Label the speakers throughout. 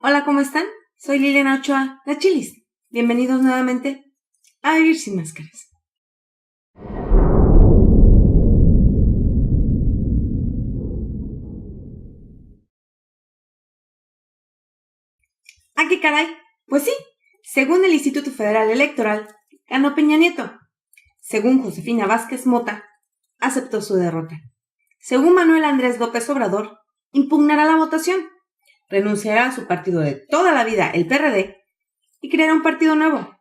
Speaker 1: Hola, ¿cómo están? Soy Liliana Ochoa, la Chilis. Bienvenidos nuevamente a Vivir sin Máscaras. ¿Ah, qué caray? Pues sí, según el Instituto Federal Electoral, ganó Peña Nieto. Según Josefina Vázquez Mota, aceptó su derrota. Según Manuel Andrés López Obrador, impugnará la votación, renunciará a su partido de toda la vida, el PRD, y creará un partido nuevo.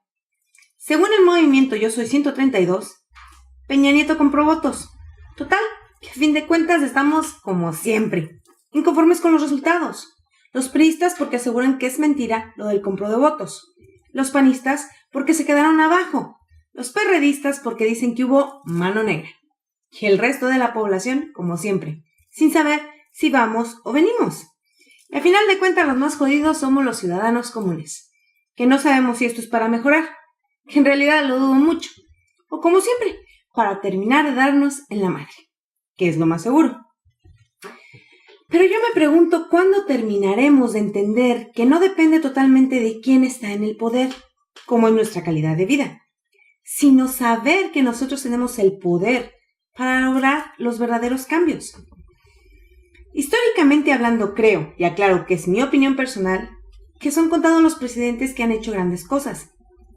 Speaker 1: Según el movimiento Yo Soy 132, Peña Nieto compró votos. Total, que a fin de cuentas estamos como siempre, inconformes con los resultados. Los priistas porque aseguran que es mentira lo del compro de votos. Los panistas porque se quedaron abajo. Los perredistas porque dicen que hubo mano negra. Y el resto de la población, como siempre, sin saber si vamos o venimos. Y al final de cuentas los más jodidos somos los ciudadanos comunes, que no sabemos si esto es para mejorar, que en realidad lo dudo mucho, o como siempre, para terminar de darnos en la madre, que es lo más seguro. Pero yo me pregunto cuándo terminaremos de entender que no depende totalmente de quién está en el poder, como es nuestra calidad de vida, sino saber que nosotros tenemos el poder para lograr los verdaderos cambios. Históricamente hablando, creo, y aclaro que es mi opinión personal, que son contados los presidentes que han hecho grandes cosas.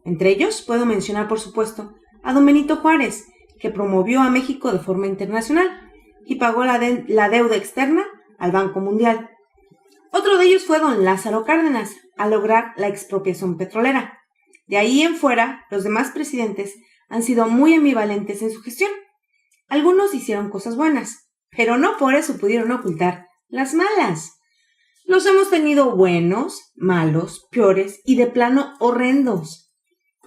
Speaker 1: Entre ellos puedo mencionar, por supuesto, a don Benito Juárez, que promovió a México de forma internacional y pagó la deuda externa al Banco Mundial. Otro de ellos fue don Lázaro Cárdenas, al lograr la expropiación petrolera. De ahí en fuera, los demás presidentes han sido muy ambivalentes en su gestión. Algunos hicieron cosas buenas, pero no por eso pudieron ocultar las malas. Los hemos tenido buenos, malos, peores y de plano horrendos.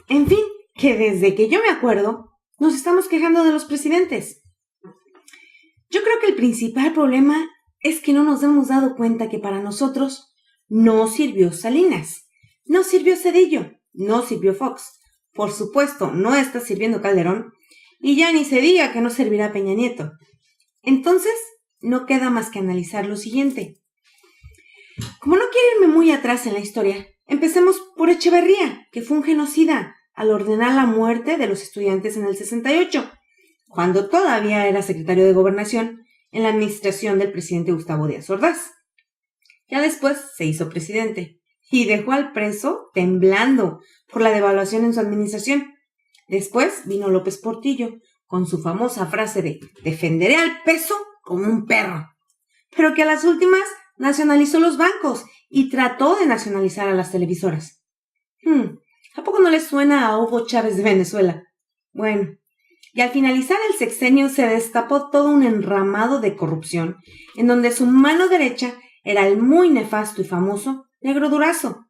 Speaker 1: En fin, que desde que yo me acuerdo, nos estamos quejando de los presidentes. Yo creo que el principal problema es que no nos hemos dado cuenta que para nosotros no sirvió Salinas, no sirvió Zedillo, no sirvió Fox. Por supuesto, no está sirviendo Calderón, y ya ni se diga que no servirá Peña Nieto. Entonces, no queda más que analizar lo siguiente. Como no quiero irme muy atrás en la historia, empecemos por Echeverría, que fue un genocida al ordenar la muerte de los estudiantes en el 68, cuando todavía era secretario de Gobernación en la administración del presidente Gustavo Díaz Ordaz. Ya después se hizo presidente y dejó al preso temblando por la devaluación en su administración. Después vino López Portillo con su famosa frase de defenderé al peso como un perro, pero que a las últimas nacionalizó los bancos y trató de nacionalizar a las televisoras. ¿A poco no les suena a Hugo Chávez de Venezuela? Bueno, y al finalizar el sexenio se destapó todo un enramado de corrupción, en donde su mano derecha era el muy nefasto y famoso Negro Durazo.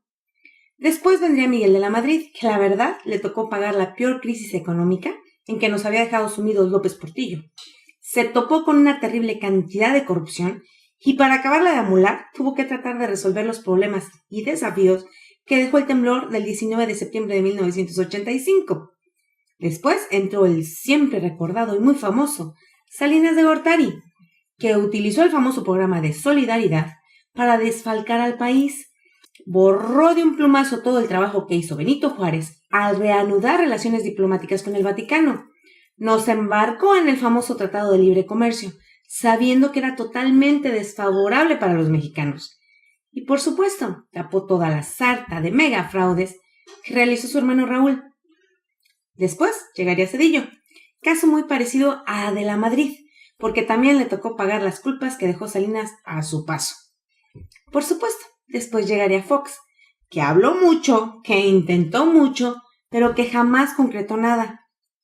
Speaker 1: Después vendría Miguel de la Madrid, que la verdad le tocó pagar la peor crisis económica en que nos había dejado sumidos López Portillo. Se topó con una terrible cantidad de corrupción y para acabarla de amular tuvo que tratar de resolver los problemas y desafíos que dejó el temblor del 19 de septiembre de 1985. Después entró el siempre recordado y muy famoso Salinas de Gortari, que utilizó el famoso programa de solidaridad para desfalcar al país. Borró de un plumazo todo el trabajo que hizo Benito Juárez al reanudar relaciones diplomáticas con el Vaticano. Nos embarcó en el famoso Tratado de Libre Comercio, sabiendo que era totalmente desfavorable para los mexicanos. Y por supuesto, tapó toda la sarta de mega fraudes que realizó su hermano Raúl. Después llegaría Zedillo, caso muy parecido a de la Madrid, porque también le tocó pagar las culpas que dejó Salinas a su paso. Por supuesto, después llegaría Fox, que habló mucho, que intentó mucho, pero que jamás concretó nada.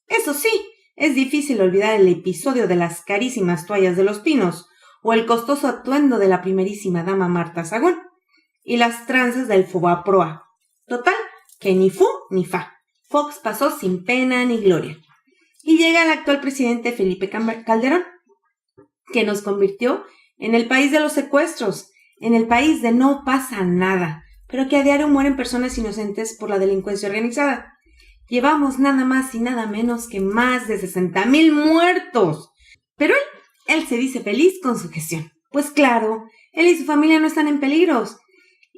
Speaker 1: Eso sí, es difícil olvidar el episodio de las carísimas toallas de Los Pinos, o el costoso atuendo de la primerísima dama Marta Sagún, y las tranzas del Fobaproa. Total, que ni fu ni fa. Fox pasó sin pena ni gloria. Y llega el actual presidente Felipe Calderón, que nos convirtió en el país de los secuestros, en el país de no pasa nada, pero que a diario mueren personas inocentes por la delincuencia organizada. Llevamos nada más y nada menos que más de 60,000 muertos. Pero él se dice feliz con su gestión. Pues claro, él y su familia no están en peligros.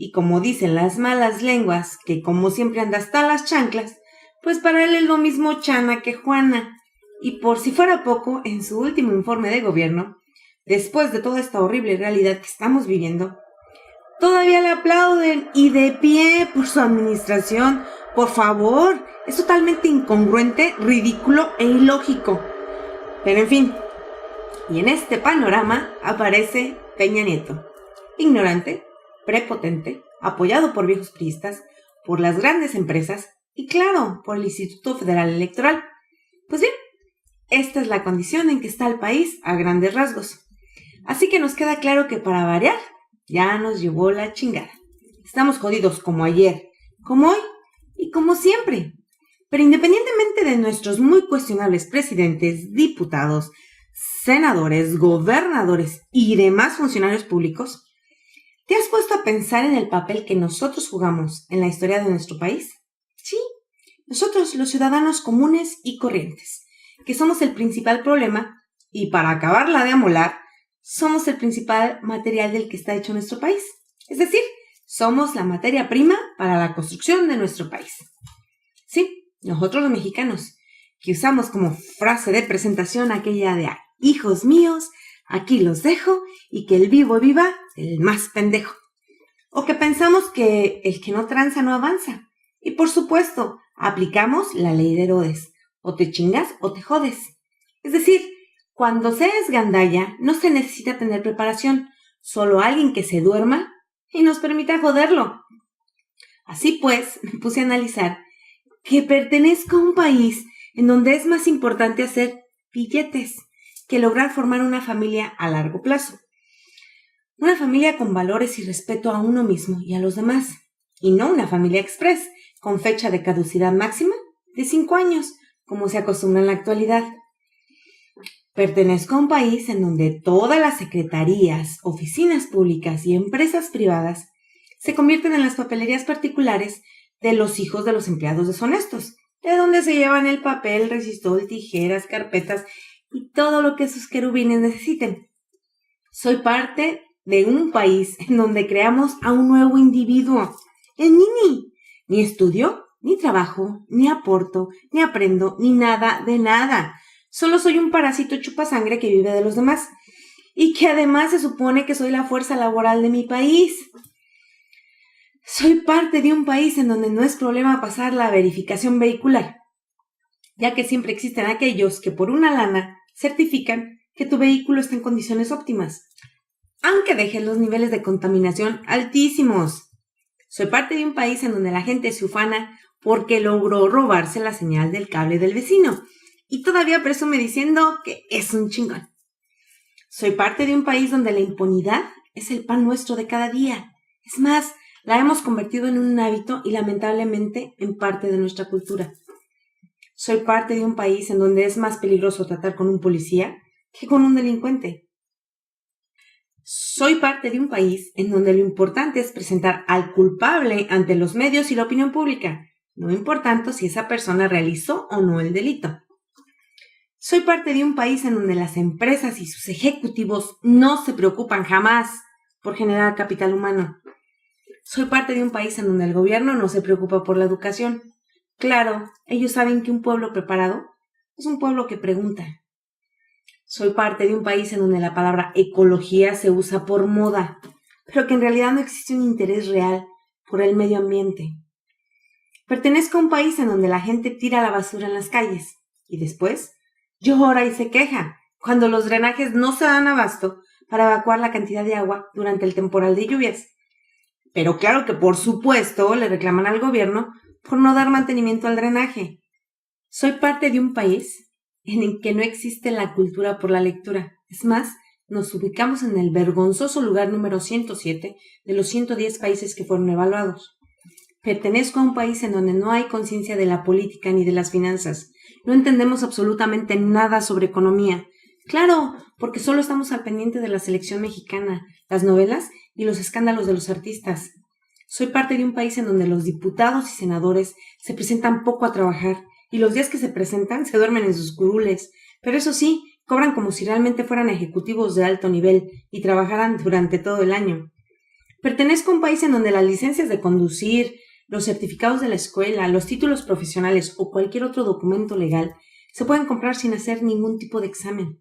Speaker 1: Y como dicen las malas lenguas, que como siempre anda hasta las chanclas, pues para él es lo mismo Chana que Juana. Y por si fuera poco, en su último informe de gobierno, después de toda esta horrible realidad que estamos viviendo, todavía le aplauden y de pie por su administración. Por favor, es totalmente incongruente, ridículo e ilógico. Pero en fin, y en este panorama aparece Peña Nieto, ignorante, prepotente, apoyado por viejos priistas, por las grandes empresas y claro, por el Instituto Federal Electoral. Pues bien, esta es la condición en que está el país a grandes rasgos. Así que nos queda claro que para variar, ya nos llevó la chingada. Estamos jodidos como ayer, como hoy y como siempre. Pero independientemente de nuestros muy cuestionables presidentes, diputados, senadores, gobernadores y demás funcionarios públicos, ¿te has puesto a pensar en el papel que nosotros jugamos en la historia de nuestro país? Sí, nosotros los ciudadanos comunes y corrientes, que somos el principal problema y para acabarla de amolar, somos el principal material del que está hecho nuestro país. Es decir, somos la materia prima para la construcción de nuestro país. Sí, nosotros los mexicanos, que usamos como frase de presentación aquella de hijos míos, aquí los dejo y que el vivo viva el más pendejo. O que pensamos que el que no tranza no avanza. Y por supuesto, aplicamos la ley de Herodes. O te chingas o te jodes. Es decir, cuando se es gandalla, no se necesita tener preparación, solo alguien que se duerma y nos permita joderlo. Así pues, me puse a analizar que pertenezco a un país en donde es más importante hacer billetes que lograr formar una familia a largo plazo. Una familia con valores y respeto a uno mismo y a los demás, y no una familia express con fecha de caducidad máxima de 5 años, como se acostumbra en la actualidad. Pertenezco a un país en donde todas las secretarías, oficinas públicas y empresas privadas se convierten en las papelerías particulares de los hijos de los empleados deshonestos, de donde se llevan el papel, resistol, tijeras, carpetas y todo lo que sus querubines necesiten. Soy parte de un país en donde creamos a un nuevo individuo, el Nini. Ni estudio, ni trabajo, ni aporto, ni aprendo, ni nada de nada. Solo soy un parásito chupasangre que vive de los demás y que además se supone que soy la fuerza laboral de mi país. Soy parte de un país en donde no es problema pasar la verificación vehicular, ya que siempre existen aquellos que por una lana certifican que tu vehículo está en condiciones óptimas, aunque dejes los niveles de contaminación altísimos. Soy parte de un país en donde la gente se ufana porque logró robarse la señal del cable del vecino y todavía presume diciendo que es un chingón. Soy parte de un país donde la impunidad es el pan nuestro de cada día. Es más, la hemos convertido en un hábito y lamentablemente en parte de nuestra cultura. Soy parte de un país en donde es más peligroso tratar con un policía que con un delincuente. Soy parte de un país en donde lo importante es presentar al culpable ante los medios y la opinión pública, no importando si esa persona realizó o no el delito. Soy parte de un país en donde las empresas y sus ejecutivos no se preocupan jamás por generar capital humano. Soy parte de un país en donde el gobierno no se preocupa por la educación. Claro, ellos saben que un pueblo preparado es un pueblo que pregunta. Soy parte de un país en donde la palabra ecología se usa por moda, pero que en realidad no existe un interés real por el medio ambiente. Pertenezco a un país en donde la gente tira la basura en las calles y después llora y se queja cuando los drenajes no se dan abasto para evacuar la cantidad de agua durante el temporal de lluvias. Pero claro que por supuesto le reclaman al gobierno por no dar mantenimiento al drenaje. Soy parte de un país en el que no existe la cultura por la lectura. Es más, nos ubicamos en el vergonzoso lugar número 107 de los 110 países que fueron evaluados. Pertenezco a un país en donde no hay conciencia de la política ni de las finanzas. No entendemos absolutamente nada sobre economía. Claro, porque solo estamos al pendiente de la selección mexicana, las novelas y los escándalos de los artistas. Soy parte de un país en donde los diputados y senadores se presentan poco a trabajar y los días que se presentan se duermen en sus curules. Pero eso sí, cobran como si realmente fueran ejecutivos de alto nivel y trabajaran durante todo el año. Pertenezco a un país en donde las licencias de conducir, los certificados de la escuela, los títulos profesionales o cualquier otro documento legal se pueden comprar sin hacer ningún tipo de examen.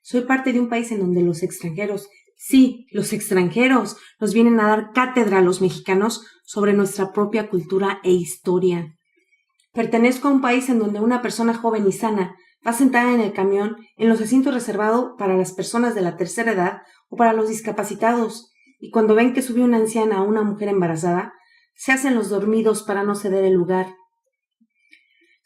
Speaker 1: Soy parte de un país en donde los extranjeros, sí, los extranjeros, nos vienen a dar cátedra a los mexicanos sobre nuestra propia cultura e historia. Pertenezco a un país en donde una persona joven y sana va sentada en el camión en los asientos reservados para las personas de la tercera edad o para los discapacitados, y cuando ven que sube una anciana o una mujer embarazada, se hacen los dormidos para no ceder el lugar.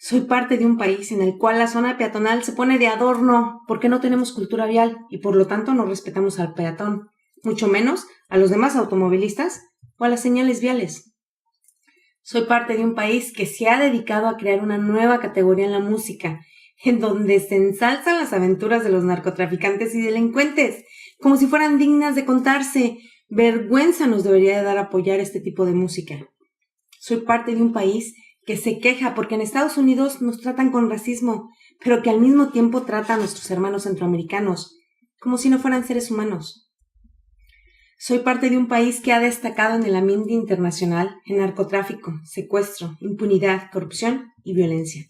Speaker 1: Soy parte de un país en el cual la zona peatonal se pone de adorno porque no tenemos cultura vial y por lo tanto no respetamos al peatón, mucho menos a los demás automovilistas o a las señales viales. Soy parte de un país que se ha dedicado a crear una nueva categoría en la música, en donde se ensalzan las aventuras de los narcotraficantes y delincuentes, como si fueran dignas de contarse. Vergüenza nos debería de dar apoyar este tipo de música. Soy parte de un país que se queja porque en Estados Unidos nos tratan con racismo, pero que al mismo tiempo trata a nuestros hermanos centroamericanos como si no fueran seres humanos. Soy parte de un país que ha destacado en el ambiente internacional en narcotráfico, secuestro, impunidad, corrupción y violencia.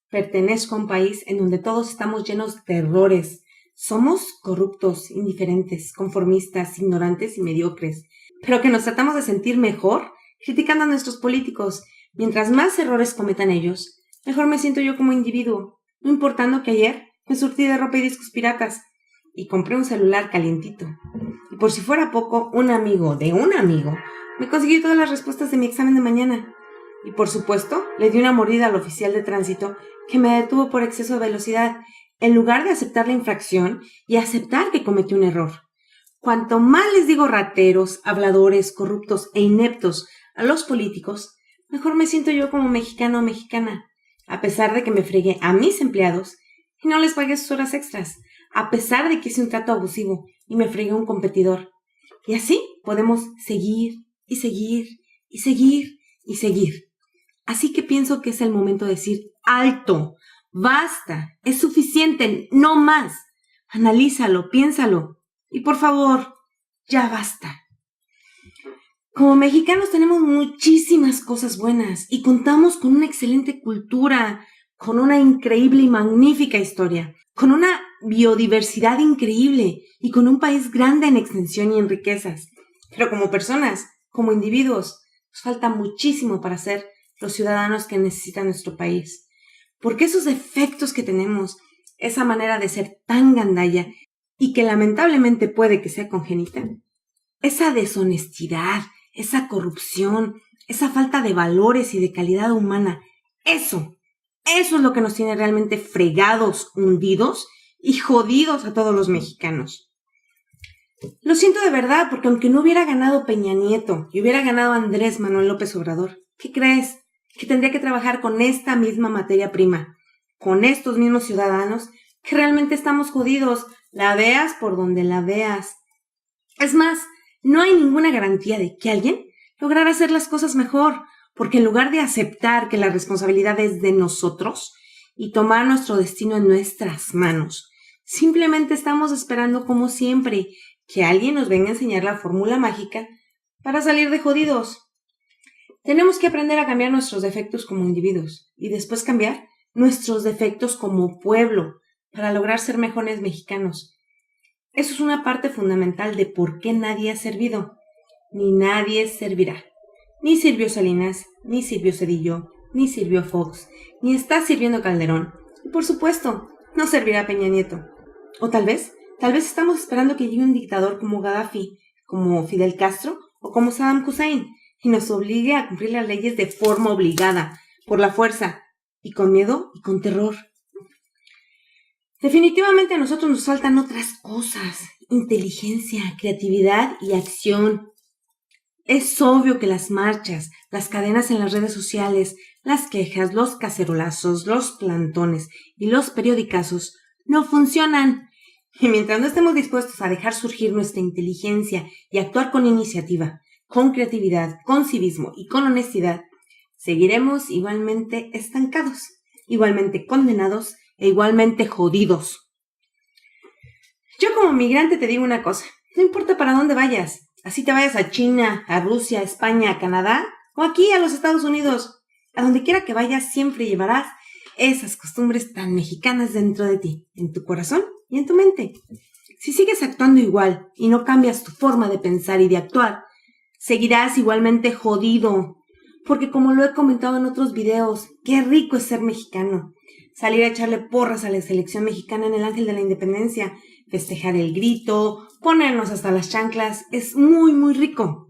Speaker 1: Pertenezco a un país en donde todos estamos llenos de errores. Somos corruptos, indiferentes, conformistas, ignorantes y mediocres, pero que nos tratamos de sentir mejor criticando a nuestros políticos. Mientras más errores cometan ellos, mejor me siento yo como individuo, no importando que ayer me surtí de ropa y discos piratas y compré un celular calientito. Y por si fuera poco, un amigo de un amigo me consiguió todas las respuestas de mi examen de mañana. Y por supuesto, le di una mordida al oficial de tránsito que me detuvo por exceso de velocidad, en lugar de aceptar la infracción y aceptar que cometí un error. Cuanto más les digo rateros, habladores, corruptos e ineptos a los políticos, mejor me siento yo como mexicano o mexicana, a pesar de que me fregué a mis empleados y no les pagué sus horas extras, a pesar de que hice un trato abusivo y me fregué a un competidor. Y así podemos seguir y seguir y seguir y seguir. Así que pienso que es el momento de decir alto, basta, es suficiente, no más. Analízalo, piénsalo y por favor, ya basta. Como mexicanos tenemos muchísimas cosas buenas y contamos con una excelente cultura, con una increíble y magnífica historia, con una biodiversidad increíble y con un país grande en extensión y en riquezas. Pero como personas, como individuos, nos falta muchísimo para ser los ciudadanos que necesita nuestro país. Porque esos defectos que tenemos, esa manera de ser tan gandalla y que lamentablemente puede que sea congénita, esa deshonestidad, esa corrupción, esa falta de valores y de calidad humana, eso es lo que nos tiene realmente fregados, hundidos y jodidos a todos los mexicanos. Lo siento de verdad, porque aunque no hubiera ganado Peña Nieto y hubiera ganado Andrés Manuel López Obrador, ¿qué crees? Que tendría que trabajar con esta misma materia prima, con estos mismos ciudadanos que realmente estamos jodidos, la veas por donde la veas. Es más, no hay ninguna garantía de que alguien lograra hacer las cosas mejor, porque en lugar de aceptar que la responsabilidad es de nosotros y tomar nuestro destino en nuestras manos, simplemente estamos esperando, como siempre, que alguien nos venga a enseñar la fórmula mágica para salir de jodidos. Tenemos que aprender a cambiar nuestros defectos como individuos y después cambiar nuestros defectos como pueblo para lograr ser mejores mexicanos. Eso es una parte fundamental de por qué nadie ha servido, ni nadie servirá. Ni sirvió Salinas, ni sirvió Zedillo, ni sirvió Fox, ni está sirviendo Calderón. Y por supuesto, no servirá Peña Nieto. O tal vez estamos esperando que llegue un dictador como Gaddafi, como Fidel Castro o como Saddam Hussein, y nos obligue a cumplir las leyes de forma obligada, por la fuerza, y con miedo y con terror. Definitivamente a nosotros nos faltan otras cosas: inteligencia, creatividad y acción. Es obvio que las marchas, las cadenas en las redes sociales, las quejas, los cacerolazos, los plantones y los periodicazos no funcionan. Y mientras no estemos dispuestos a dejar surgir nuestra inteligencia y actuar con iniciativa, con creatividad, con civismo y con honestidad, seguiremos igualmente estancados, igualmente condenados e igualmente jodidos. Yo como migrante te digo una cosa: no importa para dónde vayas, Así te vayas a China, a Rusia, a España, a Canadá o aquí a los Estados Unidos. A donde quiera que vayas siempre llevarás esas costumbres tan mexicanas dentro de ti, en tu corazón y en tu mente. Si sigues actuando igual y no cambias tu forma de pensar y de actuar, seguirás igualmente jodido. Porque como lo he comentado en otros videos, qué rico es ser mexicano. Salir a echarle porras a la selección mexicana en el Ángel de la Independencia, festejar el grito, ponernos hasta las chanclas, es muy, muy rico.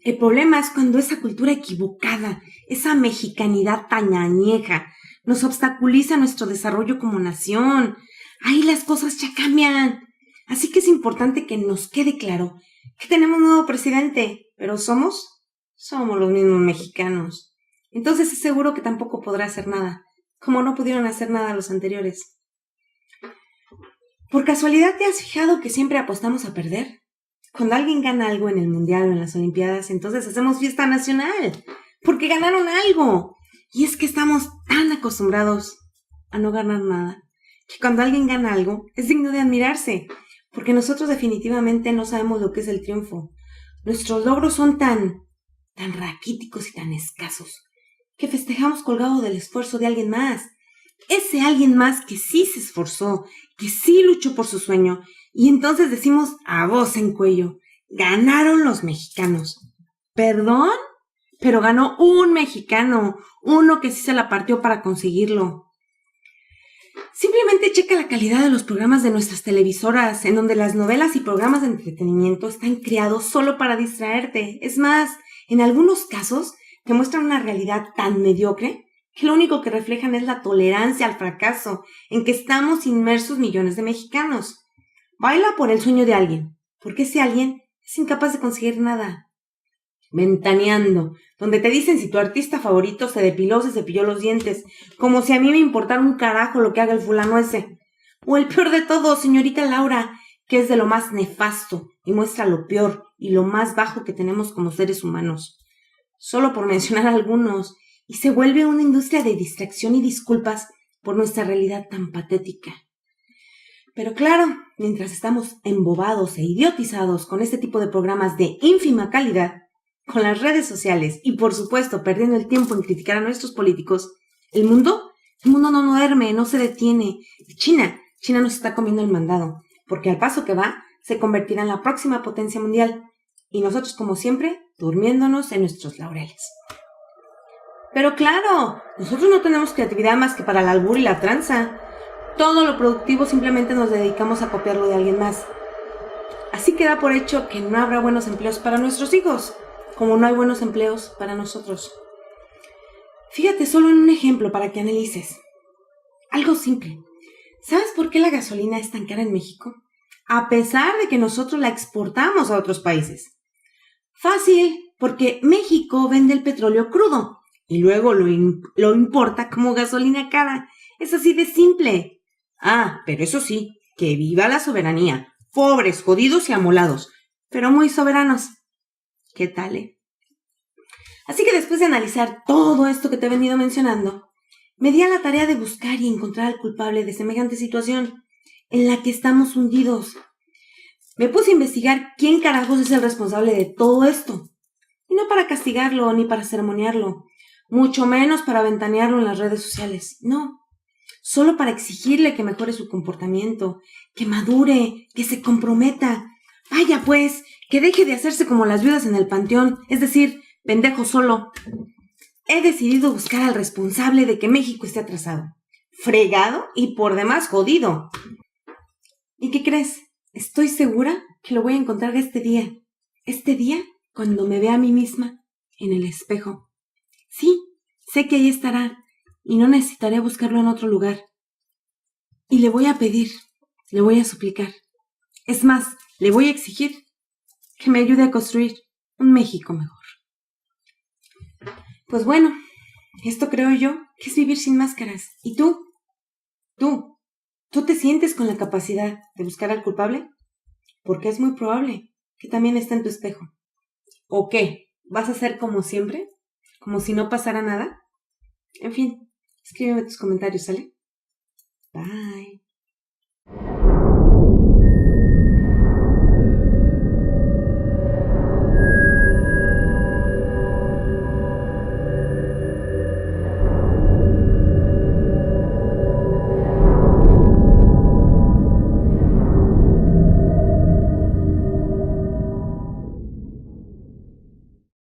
Speaker 1: El problema es cuando esa cultura equivocada, esa mexicanidad tan añeja, nos obstaculiza nuestro desarrollo como nación. Ahí las cosas ya cambian. Así que es importante que nos quede claro que tenemos un nuevo presidente, pero somos los mismos mexicanos. Entonces es seguro que tampoco podrá hacer nada, como no pudieron hacer nada los anteriores. ¿Por casualidad te has fijado que siempre apostamos a perder? Cuando alguien gana algo en el Mundial o en las Olimpiadas, entonces hacemos fiesta nacional, porque ganaron algo. Y es que estamos tan acostumbrados a no ganar nada, que cuando alguien gana algo, es digno de admirarse, porque nosotros definitivamente no sabemos lo que es el triunfo. Nuestros logros son tan raquíticos y tan escasos, que festejamos colgado del esfuerzo de alguien más. Ese alguien más que sí se esforzó, que sí luchó por su sueño, y entonces decimos a voz en cuello, ganaron los mexicanos. ¿Perdón? Pero ganó un mexicano, uno que sí se la partió para conseguirlo. Simplemente checa la calidad de los programas de nuestras televisoras, en donde las novelas y programas de entretenimiento están creados solo para distraerte. Es más, en algunos casos te muestran una realidad tan mediocre que lo único que reflejan es la tolerancia al fracaso en que estamos inmersos millones de mexicanos. Baila por el sueño de alguien, porque ese alguien es incapaz de conseguir nada. Ventaneando, donde te dicen si tu artista favorito se depiló o se cepilló los dientes, como si a mí me importara un carajo lo que haga el fulano ese. O el peor de todo, señorita Laura, que es de lo más nefasto y muestra lo peor y lo más bajo que tenemos como seres humanos. Solo por mencionar algunos, y se vuelve una industria de distracción y disculpas por nuestra realidad tan patética. Pero claro, mientras estamos embobados e idiotizados con este tipo de programas de ínfima calidad, con las redes sociales y por supuesto perdiendo el tiempo en criticar a nuestros políticos, el mundo no duerme, no se detiene. China nos está comiendo el mandado, porque al paso que va, se convertirá en la próxima potencia mundial. Y nosotros, como siempre, durmiéndonos en nuestros laureles. Pero claro, nosotros no tenemos creatividad más que para el albur y la tranza. Todo lo productivo simplemente nos dedicamos a copiarlo de alguien más. Así que da por hecho que no habrá buenos empleos para nuestros hijos, como no hay buenos empleos para nosotros. Fíjate solo en un ejemplo para que analices. Algo simple. ¿Sabes por qué la gasolina es tan cara en México? A pesar de que nosotros la exportamos a otros países. Fácil, porque México vende el petróleo crudo y luego lo importa como gasolina cara. Es así de simple. Ah, pero eso sí, que viva la soberanía. Pobres, jodidos y amolados, pero muy soberanos. ¿Qué tal, Así que después de analizar todo esto que te he venido mencionando, me di a la tarea de buscar y encontrar al culpable de semejante situación en la que estamos hundidos. Me puse a investigar quién carajos es el responsable de todo esto. Y no para castigarlo ni para sermonearlo, mucho menos para ventanearlo en las redes sociales. No, solo para exigirle que mejore su comportamiento, que madure, que se comprometa. Vaya pues, que deje de hacerse como las viudas en el panteón, es decir, pendejo solo. He decidido buscar al responsable de que México esté atrasado, fregado y por demás jodido. ¿Y qué crees? Estoy segura que lo voy a encontrar este día. Este día cuando me vea a mí misma en el espejo. Sí, sé que ahí estará y no necesitaré buscarlo en otro lugar. Y le voy a pedir, le voy a suplicar. Es más, le voy a exigir que me ayude a construir un México mejor. Pues bueno, esto creo yo que es vivir sin máscaras. ¿Y tú? ¿Tú te sientes con la capacidad de buscar al culpable? Porque es muy probable que también esté en tu espejo. ¿O qué? ¿Vas a hacer como siempre? ¿Como si no pasara nada? En fin, escríbeme tus comentarios, ¿sale? Bye.